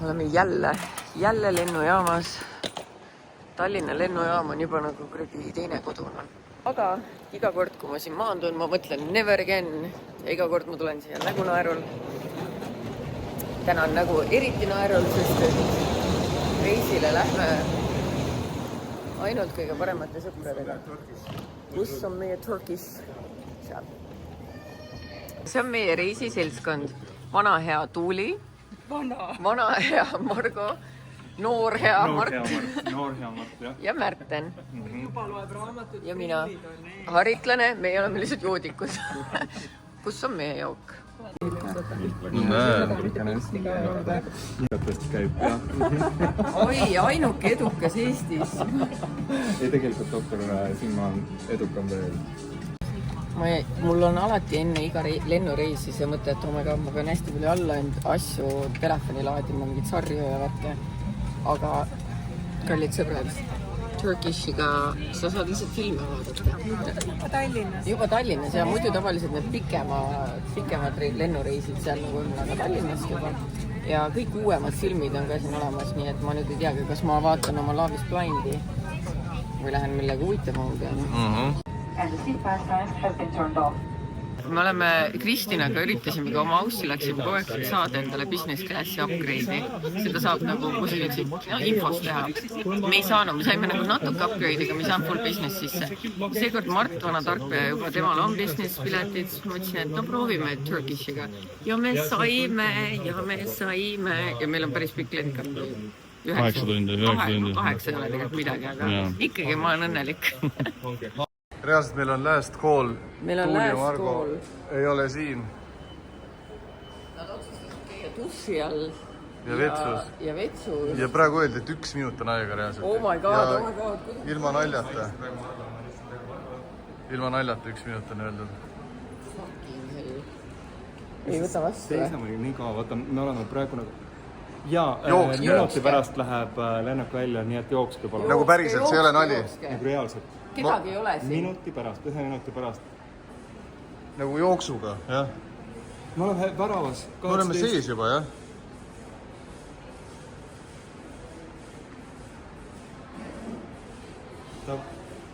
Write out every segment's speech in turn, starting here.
oleme jälle lennujaamas. Tallinna lennujaam on juba nagu kuradi teine koduna. Aga iga kord, kui ma siin maandun, ma mõtlen never again. Ja iga kord ma tulen siia nägu naerul. Täna on nägu eriti naerul, sest reisile lähme ainult kõige paremate sõpradega. Kus on meie Turkish? Seal. See on meie reisiseltskond. Vana hea Tuuli. Vana hea Margo. Noor hea Mart. jah. Ja Märten. Juba loeb raamatut. Ja mina. Haritlane, meie oleme lihtsalt joodikud. Kus on meie jook? Käib, jah. Oi, ainuke edukas Eestis. Ei, tegelikult doktor Simma on edukam veel. Mul on alati enne iga lennureisi see mõte, et ma pean hästi palju alla asju telefoni laadima, mingid sarju ja värke. Aga kallid sõbrad, Turkishiga sa saad lihtsalt filme vaadata. Juba Tallinnas ja muidu tavaliselt need pikemad lennureisid seal nagu on, aga Tallinnast juba. Ja kõik uuemad filmid on ka siin olemas, nii et ma nüüd ei teagi, kas ma vaatan oma Love is Blindi või lähen millegi huvitavamalt. Me oleme Kristinaga üritasime ka oma aussi, läksime kogu aeg saada endale business classi upgrade'i. Seda saab nagu infos teha. Me ei saanud, me saime nagu natuke upgrade'i, aga me ei saanud full business sisse. Seekord Mart, vana tarkpeja, juba temal on business piletid. Ma mõtlesin, et no proovime Turkishiga. Ja me saime. Ja meil on päris pikk lend ka. 8 tundi, 9 tundi. 8 ei ole tegelikult midagi, aga ikkagi ma olen õnnelik. Reaalselt meil on last call. Meil on last call. Ei ole siin. Nad otsustasid käia duši all. Ja vetsus. Ja praegu öeldi, et 1 minut on aega reaalselt. Oh my god. Ilma naljata. Ilma naljata 1 minut on öeldud. Ei võta vastu. Seisame nii kaua, vaata, me oleme praegu nagu... Jaa, minuti pärast läheb lennuk välja, nii et jookske palun. Nagu päriselt, see ei ole nali. Nagu reaalselt. Kedagi ei ole siin. Minuti pärast, 1 minuti pärast. Nagu jooksuga, jah. Me oleme väravas. Me oleme sees juba, jah.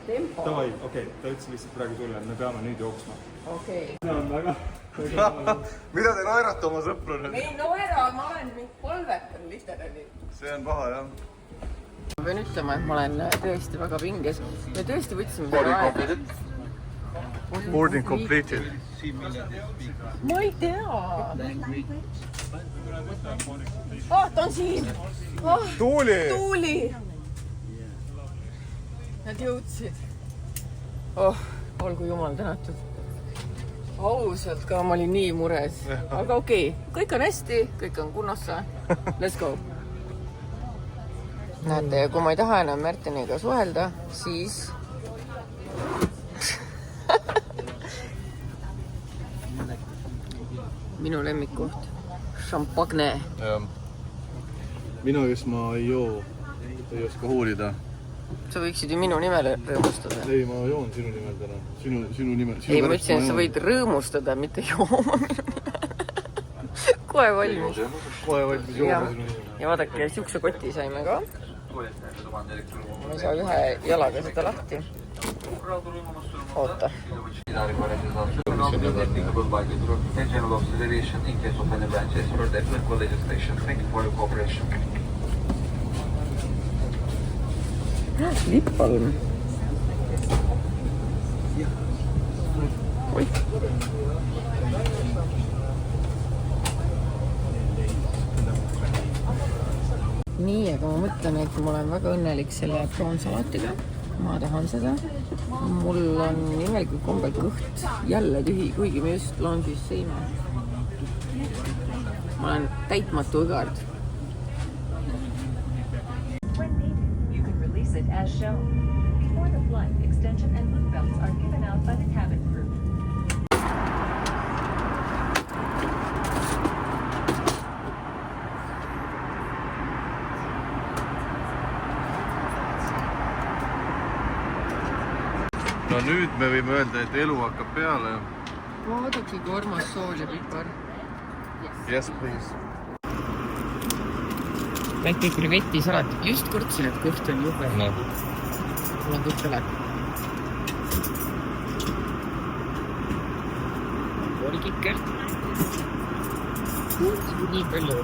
Tempo. Tavai, okei, ta ütles lihtsalt praegu sulle, et me peame nüüd jooksma. Okei. See on väga... Mida te naerate oma sõpru nüüd? Me ei naera, ma olen mind polvetan literaali. See on paha, jah. Ma pean ütlema, et ma olen tõesti väga pinges. Me tõesti võtsime Boarding completed. Ma ei tea. Ta on siin. Tuuli. Nad jõudsid. Olgu jumal tänatud. Ausalt ka, ma olin nii mures. Aga okei, kõik on hästi, kõik on kunnossa. Let's go. Näete, kui ma ei taha enam Märteniga suhelda, siis... Minu lemmikkoht. Šampagne. Mina, kes ma ei joo, ei oska huulida. Sa võiksid ju minu nimel rõõmustada. Ei, ma joon sinu nimel täna. Sinu nimel. Ei, ma ütlesin, et sa võid rõõmustada, mitte jooma minu nimel. Kohe valmis. Kohe valmis jooma sinu nimel. Ja vaadake, siukse koti saime ka. Ma ei saa ühe jalaga seda lahti. Oota. Lippalm. Oi. Nii, aga ma mõtlen, et ma olen väga õnnelik selle proonsalatiga. Ma tahan seda. Mul on imelikul kombel kõht jälle tühi, kuigi me just lounge'is sõime. Ma olen täitmatu õgard. As shown. Before the flight, extension and loop belts are given out by the cabin crew. No nüüd me võime öelda, et elu hakkab peale. Vaadake, kui armas sool ja pipar. Yes, please. väike krevetisalat. Just kurtsin, et kõht on jube. No. Mul on kõik üle. Olgikker. Nii palju.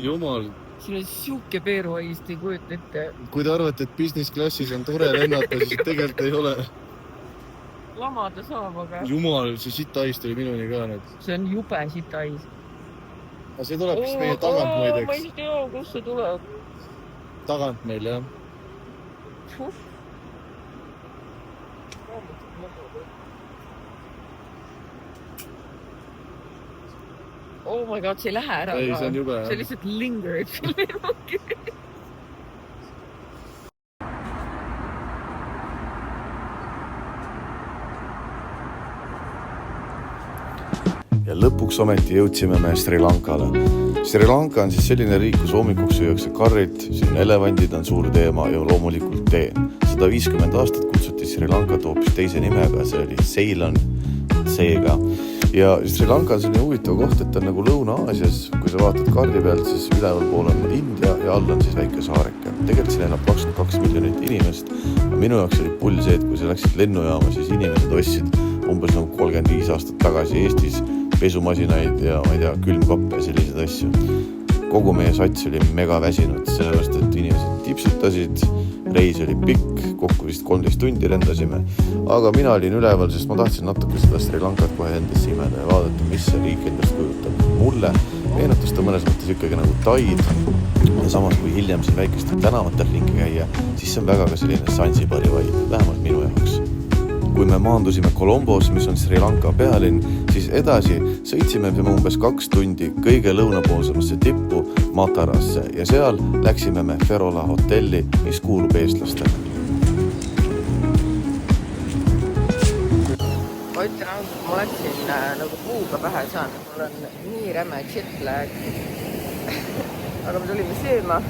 Jumal. Siin on siuke peeruaist, ei kujuta ette. Kui te arvate, et business klassis on tore lennata, siis tegelikult ei ole. Lamada saab, aga... Jumal, see sitaist oli minuni ka nüüd. See on jube sitais. Aga see tuleb vist meie tagant muideks. Ma ei tea, kus see tuleb. Tagant meil, jah. Oh my god, see ei lähe ära. Ei, see on jube. See lihtsalt lingered. Ja lõpuks ometi jõudsime me Sri Lankale. Sri Lanka on siis selline riik, kus hommikuks süüakse karrit, siin elevandid on suur teema ja loomulikult tee. 150 aastat kutsuti Sri Lankat hoopis teise nimega, see oli Ceylon, seega. Ja Sri Lanka on selline huvitav koht, et on nagu Lõuna-Aasias, kui sa vaatad kaardi pealt, siis üleval pool on India ja all on siis väike saareke. Tegelikult siin elab 22 miljonit inimest. Minu jaoks oli pull see, et kui sa läksid lennujaama, siis inimesed ostsid umbes nagu 35 aastat tagasi Eestis pesumasinaid ja ma ei tea, külmkappe ja sellised asju. Kogu meie sats oli mega väsinud, sellepärast, et inimesed tipsutasid, reis oli pikk, kokku vist 13 tundi rendasime, aga mina olin üleval, sest ma tahtsin natuke seda Sri Lankat kohe endasse imeda ja vaadata, mis see riik endast kujutab. Mulle meenutas ta mõnes mõttes ikkagi nagu Taid ja samas kui hiljem siin väikestel tänavatel ringi käia, siis see on väga ka selline Zanzibari vaid, vähemalt minu jaoks. Kui me maandusime Colombos, mis on Sri Lanka pealinn, siis edasi sõitsime umbes 2 tundi kõige lõunapoolsemasse tippu Matarasse ja seal läksime me Ferola hotelli, mis kuulub eestlastele. Ma ütlen ausalt, ma läksin nagu puuga pähe saanud, mul on nii räme jetlag. Aga me tulime sööma.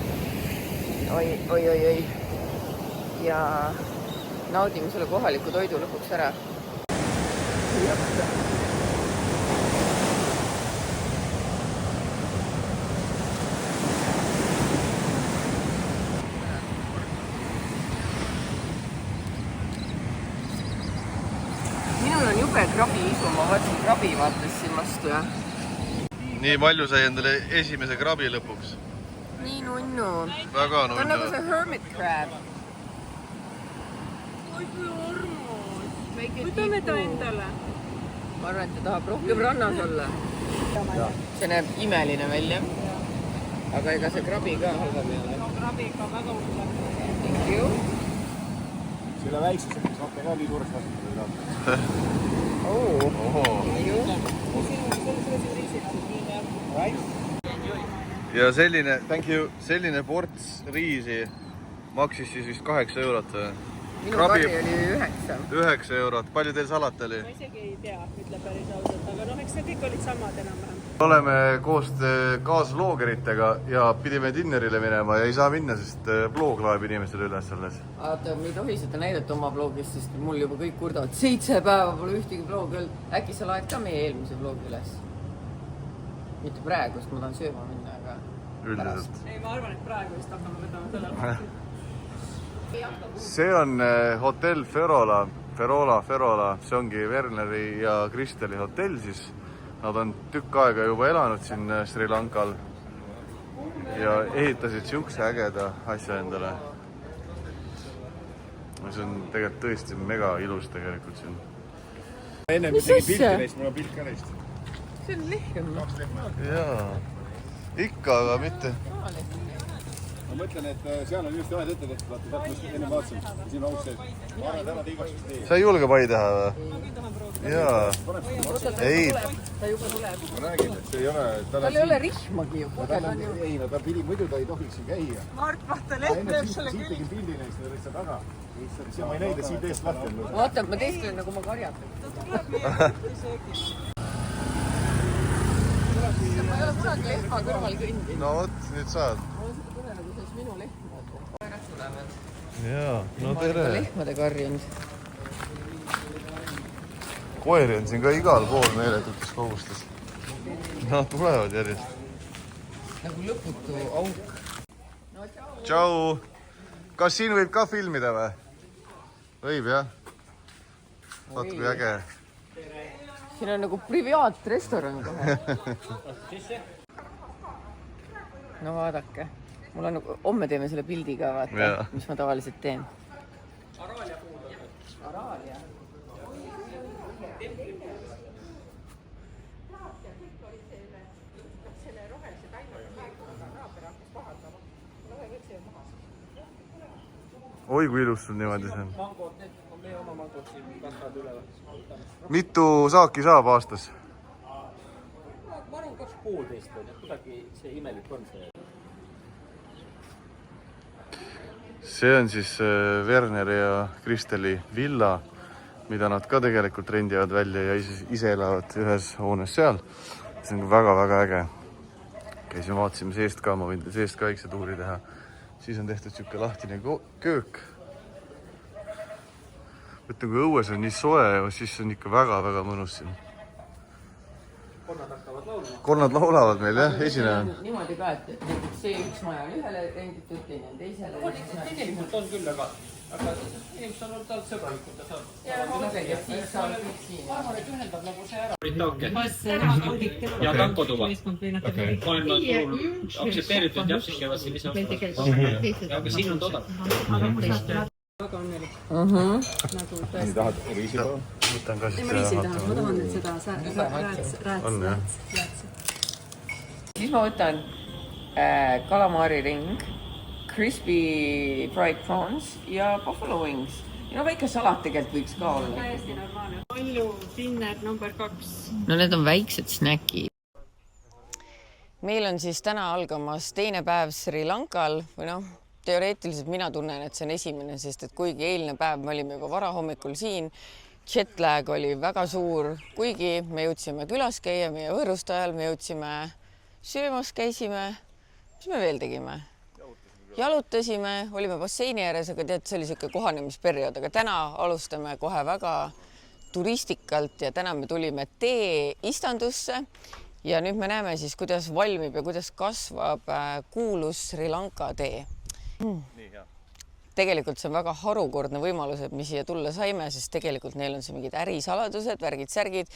Oi. Ja naudime selle kohaliku toidu lõpuks ära. Minul on jube krabi isu, ma vaatasin krabi vaatas siin vastu ja... Nii palju sai endale esimese krabi lõpuks. Nii nunnu. Väga Ta on nagu see hermit crab. Võtame ta endale. Ma arvan, et ta tahab rohkem rannas olla. See näeb imeline välja. Aga ega see krabi ka halva peale. No krabiga väga hulle. Thank you. Selle väikses, mis saate ka nii suureks kasutada. Ja selline ports riisi maksis siis vist 8 eurot. Minu karri oli 9 eurot. Palju teil salat oli? Ma isegi ei tea, ütle päris ausalt, aga eks need kõik olid samad enam-vähem. Oleme koos kaasloogeritega ja pidime dinnerile minema ja ei saa minna, sest vlog laeb inimestele üles alles. Oota, me ei tohi seda näidata oma vlogist, sest mul juba kõik kurdavad 7 päeva pole ühtegi vlogi olnud. Äkki sa laed ka meie eelmise vlogi üles? Mitte praegu, sest ma tahan sööma minna, aga üldiselt. Ei, ma arvan, et praegu vist hakkame võtama selle. See on hotell Ferola, see ongi Werneri ja Kristeli hotell siis. Nad on tükk aega juba elanud siin Sri Lankal ja ehitasid siukse ägeda asja endale. See on tegelikult tõesti mega ilus tegelikult siin. Enne me tegin pilti neist, mul on pilt ka neist. see on lehm. Jaa, ikka, aga mitte. Ma mõtlen, et seal on just ühed ette tehtud, vaata, ma enne vaatasin, siin on aus sees. Ma arvan, täna igaks tee. Sa ei julge pai teha või? Jaa. Ei. Ta juba tuleb. Ma räägin, et see ei ole... Tal ei ole rihmagi ju. Ei, no ta pidi, muidu ta ei tohiks siin käia. Mart, vaata, leht lööb selle Siit tegin pildi neist, ta lihtsalt taga. Ma ei näida siit eest lahti. Vaata, ma teistelen nagu ma karjatan. Ta tuleb meie söögis. Ma ei ole kunagi lehma kõrval kõndinud. No vot, nüüd saad. Ma olen seda kõne nagu selles minu lehma. Koerad tulevad. jaa, no ma olen ka tere. lehmade karjunud. Koeri on siin ka igal pool meeletutes kogustes. Nad tulevad järjest. Nagu lõputu auk. Tšau! Kas siin võib ka filmida või? Võib, jah? Vaata kui äge. Siin on nagu privaatrestoran kohe. No vaadake. Mul on nagu, homme teeme selle pildi ka, vaata, mis ma tavaliselt teen. Araalia. Oi, kui ilus sul niimoodi see on. Mitu saaki saab aastas? Ma arvan 2,5, kuidagi see imelik on see. See on siis Werneri ja Kristeli villa, mida nad ka tegelikult rendivad välja ja ise elavad ühes hoones seal. See on väga-väga äge. Käisime, vaatasime seest ka, ma võin seest ka väikse tuuri teha. Siis on tehtud siuke lahtine köök. Võtta, kui õues on nii soe, siis on ikka väga-väga mõnus siin. Kornad laulavad meil, jah, esineja. Niimoodi ka, et see üks maja on ühele renditud, teine on teisele. Tegelikult on küll, aga inimesed on olnud sõbralikud ja saab. Siis saab kõik siin. Ma arvan, et ühendab nagu see ära. Ja tankotuba. Maailma turul aktsepteeritud japsid käivad siin ise ostmas. Aga siin on toda. Väga õnnelik. Nii tahad riisipäeva? Võtan ka siit Ma riisi ei taha, ma tahan nüüd seda rääts. Siis ma võtan kalamaariring, crispy fried prawns ja buffalo wings. Ja no väike salat tegelikult võiks ka olla. Täiesti normaalne. Palju dinner number 2. No need on väiksed snäkid. Meil on siis täna algamas teine päev Sri Lankal või noh, teoreetiliselt mina tunnen, et see on esimene, sest et kuigi eilne päev me olime juba varahommikul siin, jetlag oli väga suur, kuigi me jõudsime külas käia meie võõrustajal, me jõudsime söömas, käisime, mis me veel tegime? Jalutasime, olime basseini ääres, aga tead, see oli selline kohanemisperiood, aga täna alustame kohe väga turistikalt ja täna me tulime tee-istandusse ja nüüd me näeme siis, kuidas valmib ja kuidas kasvab kuulus Sri Lanka tee. Tegelikult see on väga harukordne võimalus, et me siia tulla saime, sest tegelikult neil on siin mingid ärisaladused, värgid, särgid.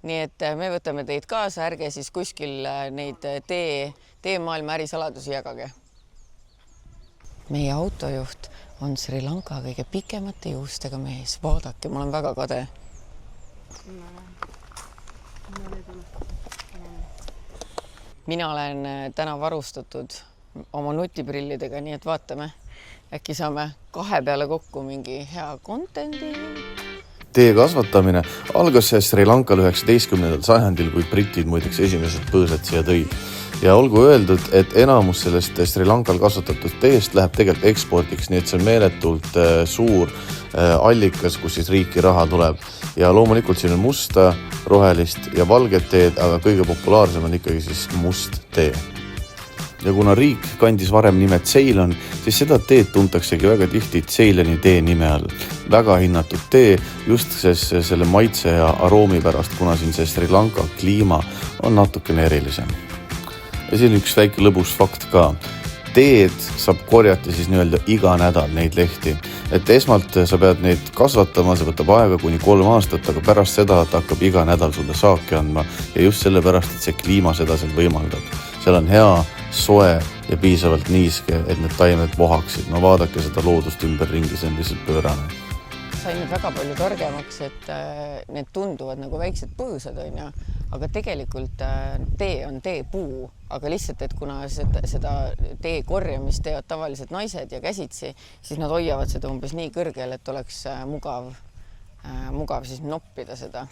Nii et me võtame teid kaasa, ärge siis kuskil neid teemaailma ärisaladusi jagage. Meie autojuht on Sri Lanka kõige pikemate juustega mees. Vaadake, ma olen väga kade. Mina olen täna varustatud oma nutiprillidega, nii et vaatame. Äkki saame 2 peale kokku mingi hea contendi. Tee kasvatamine algas Sri Lankal 19. sajandil, kui britid muideks esimesed põõsad siia tõid. Ja olgu öeldud, et enamus sellest Sri Lankal kasvatatud teest läheb tegelikult ekspordiks, nii et see on meeletult suur allikas, kus siis riiki raha tuleb. Ja loomulikult siin on musta, rohelist ja valget teed, aga kõige populaarsem on ikkagi siis must tee. Ja kuna riik kandis varem nimed Ceylon, siis seda teed tuntaksegi väga tihti Ceyloni tee nime all. Väga hinnatud tee just selle maitse ja aroomi pärast, kuna siin see Sri Lanka kliima on natukene erilisem. Ja siin üks väike lõbus fakt ka. Teed saab korjata siis nii-öelda iga nädal neid lehti. Et esmalt sa pead neid kasvatama, see võtab aega kuni 3 aastat, aga pärast seda hakkab iga nädal sulle saaki andma ja just sellepärast, et see kliima seda seal võimaldab. Seal on hea, soe ja piisavalt niiske, et need taimed vohaksid. No vaadake seda loodust ümberringi, see on lihtsalt pöörane. Sain nüüd väga palju targemaks, et need tunduvad nagu väiksed põõsad, aga tegelikult tee on teepuu, aga lihtsalt, et kuna seda tee korjamist teevad tavaliselt naised ja käsitsi, siis nad hoiavad seda umbes nii kõrgel, et oleks mugav siis noppida seda.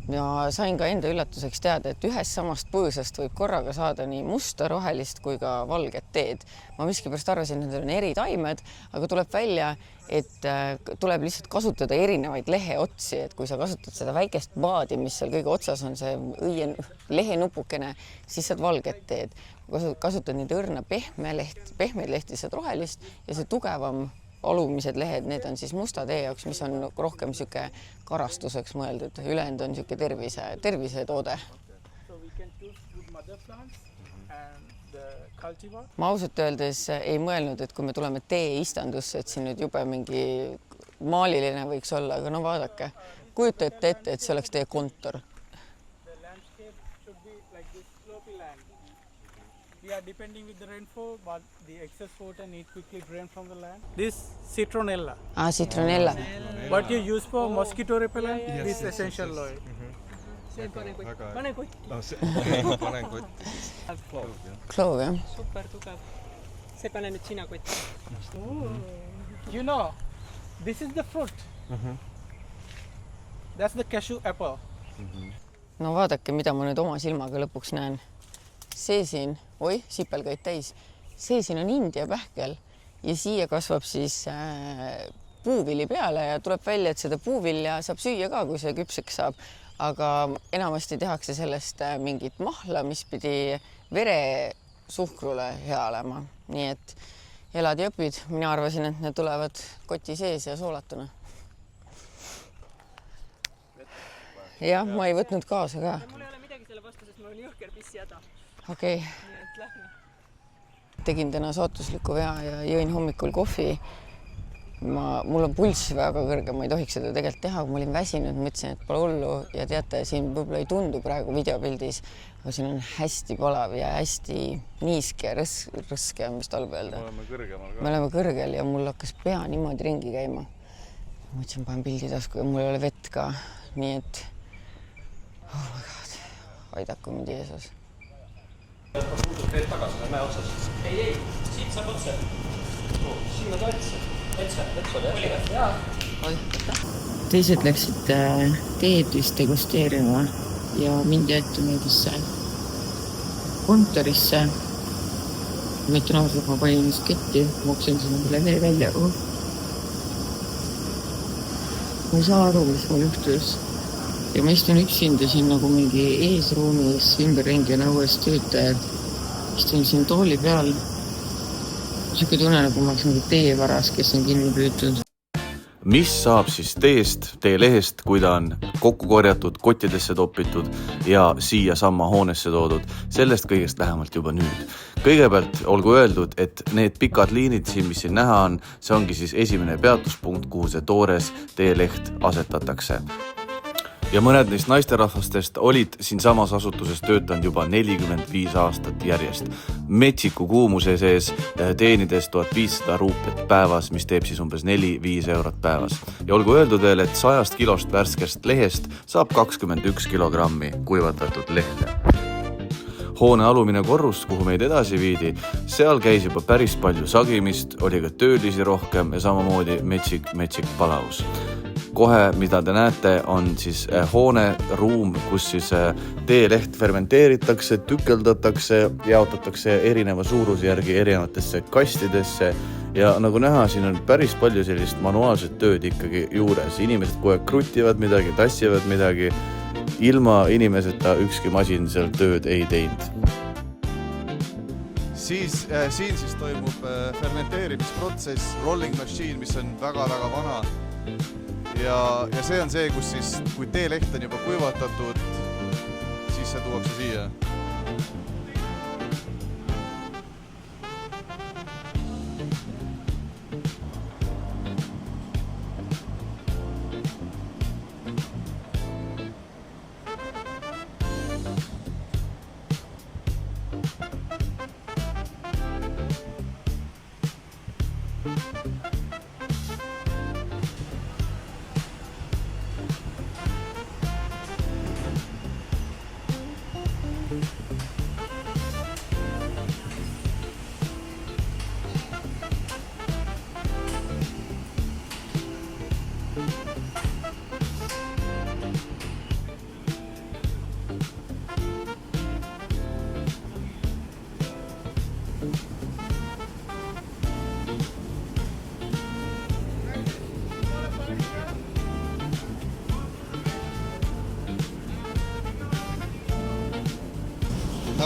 Ja sain ka enda üllatuseks teada, et ühest samast põõsast võib korraga saada nii musta, rohelist kui ka valget teed. Ma miskipärast arvasin, et need on eri taimed, aga tuleb välja, et tuleb lihtsalt kasutada erinevaid leheotsi, et kui sa kasutad seda väikest paadi, mis seal kõige otsas on see õie lehenupukene, siis saad valget teed. kasutad neid õrna pehmeid lehti, saad rohelist ja see tugevam alumised lehed, need on siis musta tee jaoks, mis on rohkem siuke karastuseks mõeldud. Ülejäänud on siuke tervisetoode. Ma ausalt öeldes ei mõelnud, et kui me tuleme tee-istandusse, et siin nüüd jube mingi maaliline võiks olla, aga no vaadake, kujutate ette, et see oleks teie kontor. Yeah, depending with the rainfall, but the excess water need quickly drain from the land. This citronella. Citronella. What you use for mosquito repellent, this essential oil. Pane kotti. Kloov, jah. Super tugev. See pane nüüd sina kotti. You know, this is the fruit. That's the cashew apple. No vaadake, mida ma nüüd oma silmaga lõpuks näen. See siin, sipelgaid täis, see siin on India pähkel ja siia kasvab siis puuvili peale ja tuleb välja, et seda puuvilja saab süüa ka, kui see küpseks saab. Aga enamasti tehakse sellest mingit mahla, mis pidi veresuhkrule hea olema. Nii et elad ja õpid. Mina arvasin, et need tulevad koti sees ja soolatuna. Jah, ma ei võtnud kaasa ka. Mul ei ole midagi selle vastu, sest mul on jõhker pissjäda. Okei. Tegin täna sootusliku vea ja jõin hommikul kohvi. Mul on pulss väga kõrge, ma ei tohiks seda tegelikult teha, kui ma olin väsinud, mõtlesin, et pole hullu ja teate, siin võib-olla ei tundu praegu videopildis, aga siin on hästi palav ja hästi niiske ja rõske, mis talve öelda. Me oleme kõrgel ja mul hakkas pea niimoodi ringi käima. Mõtlesin, panen pildi tasku ja mul ei ole vett ka, nii et oh my god, aidaku mind Jeesus. Teed tagasi, mäe otsas. Ei, siit saab otse. Sinna ta otse. Teised läksid teed vist degusteerima ja mind jäeti nendesse kontorisse. Ma ütlen ausalt, ma panin ennast ketti, moksin sinna vee välja. Ma ei saa aru, mis mul juhtus. Ja ma istun üksinda siin nagu mingi eesruumis, ümberringi on õues töötajad. Istun siin tooli peal. Siuke tunne, nagu ma oleks nagu teevaras, kes on kinni püütud. Mis saab siis teest, teelehest, kui ta on kokku korjatud, kottidesse topitud ja siia samma hoonesse toodud? Sellest kõigest lähemalt juba nüüd. Kõigepealt olgu öeldud, et need pikad liinid siin, mis siin näha on, see ongi siis esimene peatuspunkt, kuhu see toores teeleht asetatakse. Ja mõned neist naisterahvastest olid siin samas asutuses töötanud juba 45 aastat järjest. Metsiku kuumuse sees teenides 1500 ruupiat päevas, mis teeb siis umbes 4-5 eurot päevas. Ja olgu öeldud veel, et 100 kilost värskest lehest saab 21 kilogrammi kuivatatud lehte. Hoone alumine korrus, kuhu meid edasi viidi, seal käis juba päris palju sagimist, oli ka töölisi rohkem ja samamoodi metsik palavus. Kohe, mida te näete, on siis hoone ruum, kus siis teeleht fermenteeritakse, tükeldatakse, jaotatakse erineva suurusjärgi erinevatesse kastidesse ja nagu näha, siin on päris palju sellist manuaalset tööd ikkagi juures. Inimesed kohe krutivad midagi, tassivad midagi. Ilma inimeseta ükski masin seal tööd ei teinud. Siin siis toimub fermenteerimisprotsess, rolling machine, mis on väga-väga vana. Ja see on see, kus siis, kui teeleht on juba kuivatatud, siis see tuuakse siia.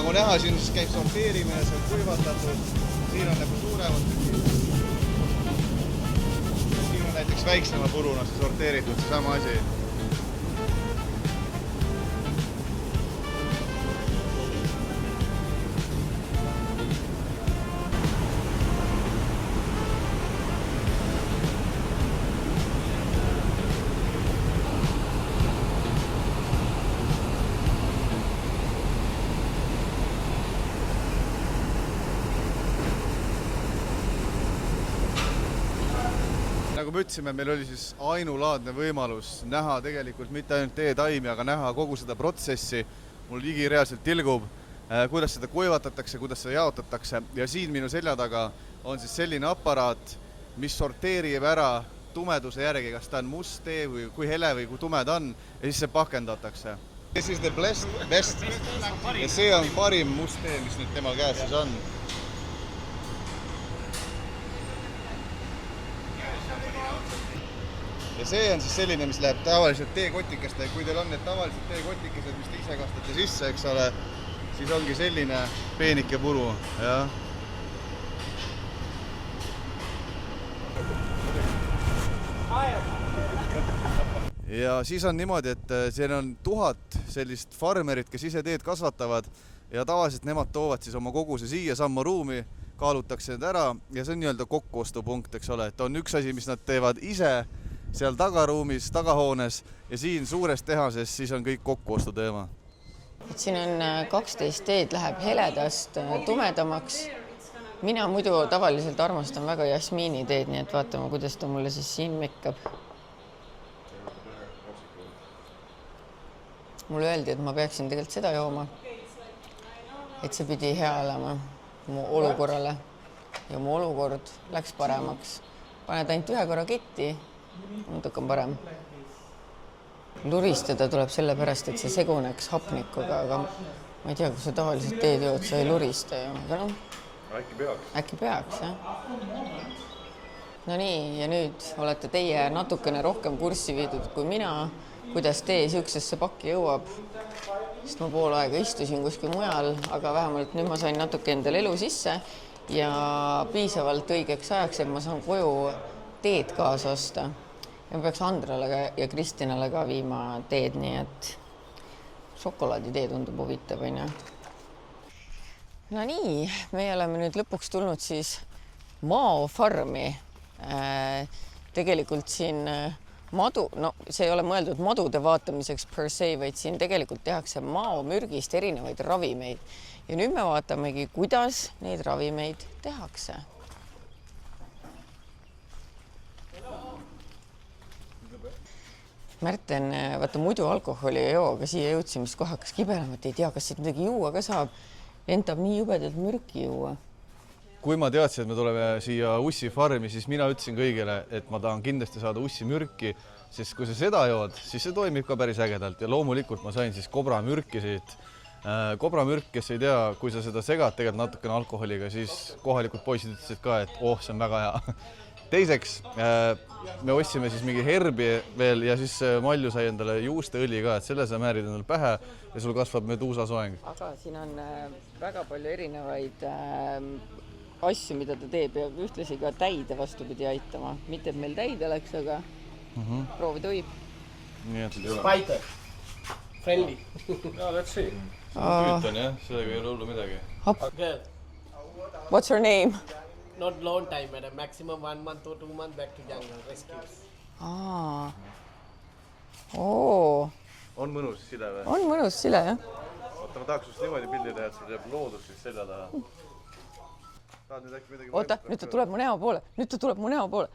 nagu näha, siin siis käib sorteerimine, see on kuivatatud, siin on nagu suuremad tükid. Siin on näiteks väiksema puruna see sorteeritud, see sama asi. Nagu me ütlesime, meil oli siis ainulaadne võimalus näha tegelikult mitte ainult teetaimi, aga näha kogu seda protsessi. Mul ligi reaalselt tilgub, kuidas seda kuivatatakse, kuidas seda jaotatakse. Ja siin minu selja taga on siis selline aparaat, mis sorteerib ära tumeduse järgi, kas ta on must tee või kui hele või kui tume ta on, ja siis see pakendatakse. This is the best. Ja see on parim must tee, mis nüüd temal käes siis on. Ja see on siis selline, mis läheb tavaliselt teekotikest, ja kui teil on need tavaliselt teekotikesed, mis te ise kastate sisse, eks ole, siis ongi selline peenike puru, jah. Ja siis on niimoodi, et siin on 1000 sellist farmerit, kes ise teed kasvatavad ja tavaliselt nemad toovad siis oma koguse siia samma ruumi, kaalutakse need ära ja see on nii-öelda kokkuostupunkt, eks ole, et on üks asi, mis nad teevad ise seal tagaruumis, tagahoones ja siin suures tehases siis on kõik kokkuostu teema. Siin on 12 teed, läheb heledast tumedamaks. Mina muidu tavaliselt armastan väga jasmiini teed, nii et vaatame, kuidas ta mulle siis siin mekkab. Mulle öeldi, et ma peaksin tegelikult seda jooma. Et see pidi hea olema mu olukorrale ja mu olukord läks paremaks. Paned ainult ühe korra ketti, natuke on parem. Luristada tuleb sellepärast, et see seguneks hapnikuga, aga ma ei tea, kui sa tavaliselt teed jood, sa ei lurista ju. Aga noh, äkki peaks, jah. No nii, ja nüüd olete teie natukene rohkem kurssi viidud kui mina, kuidas tee siuksesse pakki jõuab. Sest ma pool aega istusin kuskil mujal, aga vähemalt nüüd ma sain natuke endale elu sisse ja piisavalt õigeks ajaks, et ma saan koju teed kaasa osta. Ja ma peaks Andrale ja Kristinale ka viima teed, nii et šokolaaditee tundub huvitav, on ju. No nii, meie oleme nüüd lõpuks tulnud siis maofarmi. Tegelikult siin madu, no see ei ole mõeldud madude vaatamiseks per se, vaid siin tegelikult tehakse maomürgist erinevaid ravimeid. Ja nüüd me vaatamegi, kuidas neid ravimeid tehakse. Märten, vaata muidu alkoholi ei joo, aga siia jõudsime, siis kohe hakkas kibelema, et ei tea, kas siit midagi juua ka saab. Entab nii jubedalt mürki juua. Kui ma teadsin, et me tuleme siia Ussi farmi, siis mina ütlesin kõigile, et ma tahan kindlasti saada Ussi mürki, sest kui sa seda jood, siis see toimib ka päris ägedalt ja loomulikult ma sain siis kobramürki siit. Kobramürk, kes ei tea, kui sa seda segad tegelikult natukene alkoholiga, siis kohalikud poisid ütlesid ka, et see on väga hea. Teiseks, me ostsime siis mingi herbi veel ja siis Malju sai endale juusteõli ka, et selle sa määrid endale pähe ja sul kasvab meduusasoeng. Aga siin on väga palju erinevaid asju, mida ta teeb ja ühtlasi ka täide vastupidi aitama. Mitte, et meil täide oleks, aga proovida võib. Nii et Spider. Friendly. Let's see. Püütan jah, sellega ei ole hullu midagi. Girl. What's her name? Not long time, madam. Maximum 1 month or 2 months back to jungle rescues. On mõnus sile või? On mõnus sile, jah. Oota, ma tahaks just niimoodi pildi teha, et sul jääb loodus siis selja taha. Tahad nüüd äkki midagi... Oota, nüüd ta tuleb mu näo poole. Nüüd ta tuleb mu näo poole.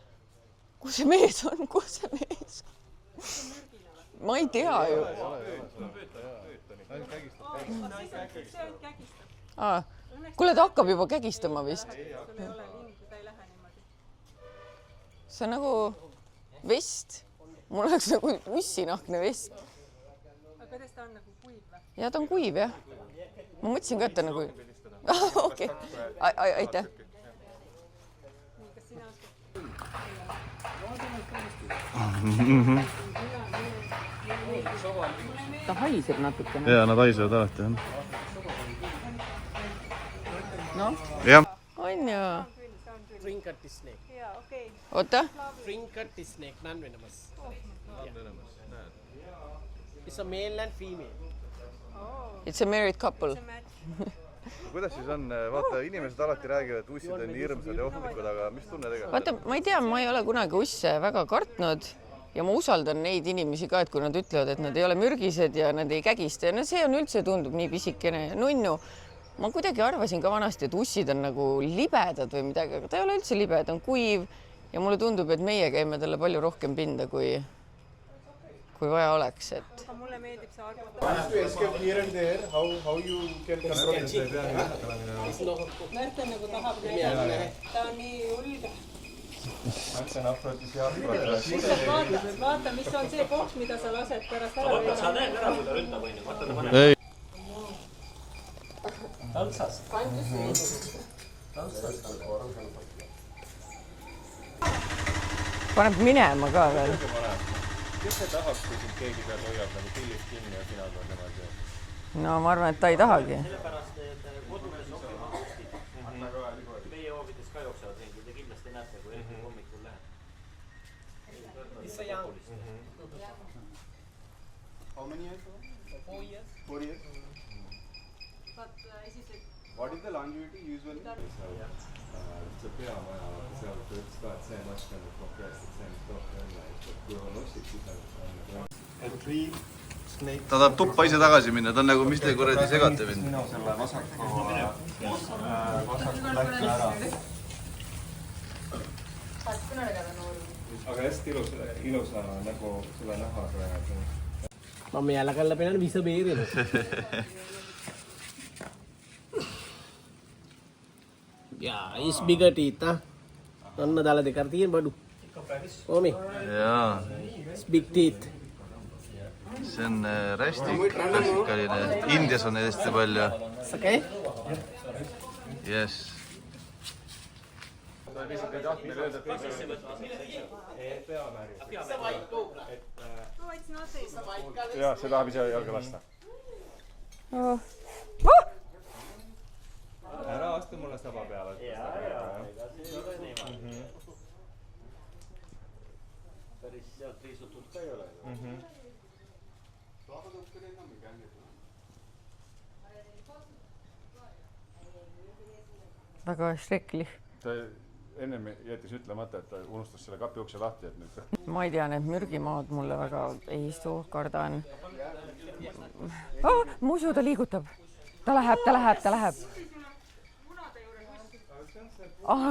Kus see mees on? Kus see mees on? Ma ei tea ju. Kuule, ta hakkab juba kägistama vist. See on nagu vest. Mul oleks nagu ussinahkne vest. Aga kuidas ta on nagu kuiv või? Ja ta on kuiv, jah. Ma mõtlesin ka, et ta nagu... Okei. Aitäh. Ta haiseb natukene. Jaa, nad haisevad alati, jah. snake. jaa, okei. oota, Trinket snake, non-venomous. It's a male and female. it's a married couple. kuidas siis on, vaata inimesed alati räägivad, et ussid on nii hirmsad ja ohtlikud, aga mis tunne tegelikult? Vaata, ma ei tea, ma ei ole kunagi usse väga kartnud ja ma usaldan neid inimesi ka, et kui nad ütlevad, et nad ei ole mürgised ja nad ei kägista ja no see on üldse tundub nii pisikene ja nunnu. Ma kuidagi arvasin ka vanasti, et ussid on nagu libedad või midagi, aga ta ei ole üldse libe, ta on kuiv ja mulle tundub, et meie käime talle palju rohkem pinda, kui vaja oleks, et Aga mulle meeldib see arvutada. Märt on nagu tahab näidata. Ta on nii julge. Vaata, mis on see koht, mida sa lased pärast ära. Sa näed ära, kui ta ründab, on ju. Vaata, ta paneb. Ei. Taltsas. paneb minema ka veel. Kes see tahaks, kui sind keegi peal hoiab nagu pillist kinni ja sina peal niimoodi? No ma arvan, et ta ei tahagi. Sellepärast, et kodudes jooksevad kustid. Meie hoovides ka jooksevad ringi. Te kindlasti näete, kui eriti hommikul läheb. It's a young. How many years? 4 years. 4 years. What is the longevity usually? See peamaja, seal ta ütles ka, et see mask on konkreetselt see, mis toob õnne, et kui on ossid, siis on ta tahab tuppa ise tagasi minna, ta on nagu, mis te kuradi segate mind? minu selle vasaku läks ära. Aga hästi ilusa nagu selle nahaga. Mamma jälle kallapinen viisa piirillä. Yeah, it's bigger teeth, huh? Anna täällä tekartiin padu. Omi. Jaa. It's big teeth. See on rästik, klassikaline. Indias on neid hästi palju. It's okay? Yes. Jaa, see tahab ise jalga lasta. Ära astu mulle saba peale. Päris sealt riisutud ka ei ole. Väga šrekli. Ta ennem jättis ütlemata, et ta unustas selle kapi ukse lahti, et nüüd. Ma ei tea, need mürgimaad mulle väga ei istu, kardan. Musu, ta liigutab. Ta läheb. Aha.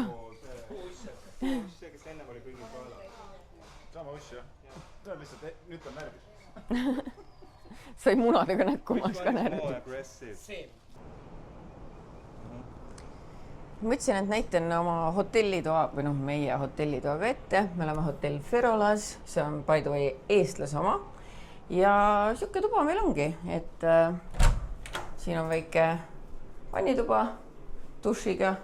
See, kes ennem oli kõigil kaela. Sama uss, jah. Ta on lihtsalt, nüüd ta närvis. Sai munadega näkku, ma oleks ka närvis. Ma ütlesin, et näitan oma hotellitoa või meie hotellitoaga ette. Me oleme hotell Ferolas, see on by the way eestlase oma. Ja siuke tuba meil ongi, et siin on väike vannituba dušiga.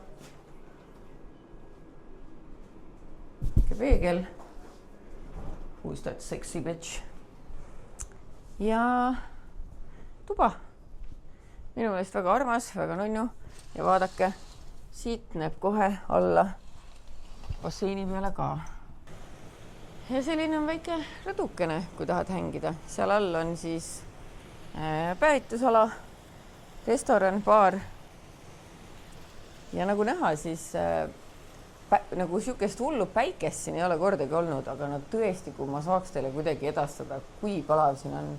Peegel. Who's that sexy bitch? Ja tuba. Minu meelest väga armas, väga nunnu. Ja vaadake, siit näeb kohe alla basseini peale ka. Ja selline on väike rõdukene, kui tahad hängida. Seal all on siis päevitusala, restoran, baar. Ja nagu näha, siis nagu siukest hullu päikest siin ei ole kordagi olnud, aga no tõesti, kui ma saaks teile kuidagi edastada, kui palav siin on.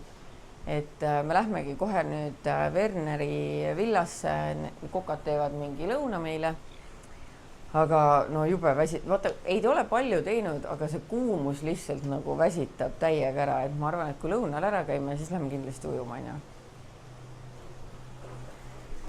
Et me lähmegi kohe nüüd Werneri villasse, kokad teevad mingi lõuna meile. Aga no jube väsitab, vaata, ei ole palju teinud, aga see kuumus lihtsalt nagu väsitab täiega ära. Et ma arvan, et kui lõunal ära käime, siis lähme kindlasti ujuma.